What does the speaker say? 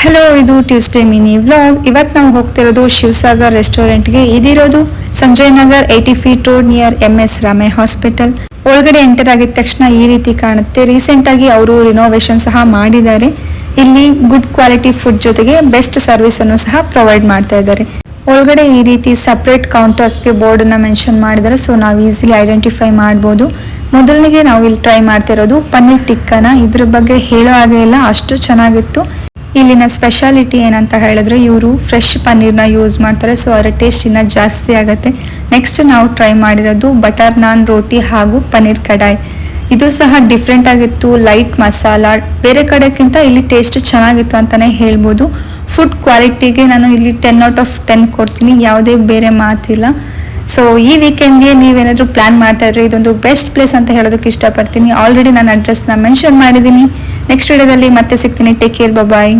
Hello, ಇದು Tuesday mini vlog. ಇವತ್ತು ನಾವು ಹೋಗ್ತಿರೋದು ಶಿವಸಾಗರ್ ರೆಸ್ಟೋರೆಂಟ್ಗೆ. ಇದಿರೋದು Sanjay Nagar 80 feet road near MS Ramaiah hospital. ಒಳಗಡೆ ಎಂಟರ್ ಆಗಿದ ತಕ್ಷಣ ಈ ರೀತಿ ಕಾಣುತ್ತೆ. ರೀಸೆಂಟ್ ಆಗಿ ಅವರು ರಿನೋವೇಷನ್ ಸಹ ಮಾಡಿದ್ದಾರೆ. ಇಲ್ಲಿ ಗುಡ್ ಕ್ವಾಲಿಟಿ ಫುಡ್ ಜೊತೆಗೆ ಬೆಸ್ಟ್ ಸರ್ವಿಸ್ ಅನ್ನು ಸಹ ಪ್ರೊವೈಡ್ ಮಾಡ್ತಾ ಇದ್ದಾರೆ. ಒಳಗಡೆ ಈ ರೀತಿ ಸಪರೇಟ್ ಕೌಂಟರ್ಸ್ಗೆ ಬೋರ್ಡ್ ಅನ್ನ ಮೆನ್ಷನ್ ಮಾಡಿದ್ದಾರೆ, ಸೊ ನಾವು ಈಸಿಲಿ ಐಡೆಂಟಿಫೈ ಮಾಡ್ಬೋದು. ಮೊದಲನಿಗೆ ನಾವು ಇಲ್ಲಿ ಟ್ರೈ ಮಾಡ್ತಾ ಇರೋದು ಪನ್ನೀರ್ ಟಿಕ್ಕಾನ. ಇದ್ರ ಬಗ್ಗೆ ಹೇಳೋ ಹಾಗೆ ಇಲ್ಲ, ಅಷ್ಟು ಚೆನ್ನಾಗಿತ್ತು. ಇಲ್ಲಿನ ಸ್ಪೆಷಾಲಿಟಿ ಏನಂತ ಹೇಳಿದ್ರೆ ಇವರು ಫ್ರೆಶ್ ಪನ್ನೀರ್ನ ಯೂಸ್ ಮಾಡ್ತಾರೆ, ಸೊ ಅದರ ಟೇಸ್ಟ್ ಇನ್ನ ಜಾಸ್ತಿ ಆಗುತ್ತೆ. ನೆಕ್ಸ್ಟ್ ನಾವು ಟ್ರೈ ಮಾಡಿರೋದು ಬಟರ್ ನಾನ್ ರೋಟಿ ಹಾಗೂ ಪನ್ನೀರ್ ಕಡಾಯಿ. ಇದು ಸಹ ಡಿಫ್ರೆಂಟ್ ಆಗಿತ್ತು, ಲೈಟ್ ಮಸಾಲ. ಬೇರೆ ಕಡೆಗಿಂತ ಇಲ್ಲಿ ಟೇಸ್ಟ್ ಚೆನ್ನಾಗಿತ್ತು ಅಂತಾನೆ ಹೇಳ್ಬೋದು. ಫುಡ್ ಕ್ವಾಲಿಟಿಗೆ ನಾನು ಇಲ್ಲಿ 10 ಔಟ್ ಆಫ್ 10 ಕೊಡ್ತೀನಿ, ಯಾವುದೇ ಬೇರೆ ಮಾತಿಲ್ಲ. ಸೊ ಈ ವೀಕೆಂಡ್ಗೆ ನೀವೇನಾದರೂ ಪ್ಲಾನ್ ಮಾಡ್ತಾ ಇದ್ರೆ ಇದೊಂದು ಬೆಸ್ಟ್ ಪ್ಲೇಸ್ ಅಂತ ಹೇಳೋದಕ್ಕೆ ಇಷ್ಟಪಡ್ತೀನಿ. ಆಲ್ರೆಡಿ ನಾನು ಅಡ್ರೆಸ್ನ ಮೆನ್ಷನ್ ಮಾಡಿದ್ದೀನಿ. ನೆಕ್ಸ್ಟ್ ವಿಡಿಯೋದಲ್ಲಿ ಮತ್ತೆ ಸಿಗ್ತೀನಿ. ಟೇಕ್ ಕೇರ್, ಬಾಯ್.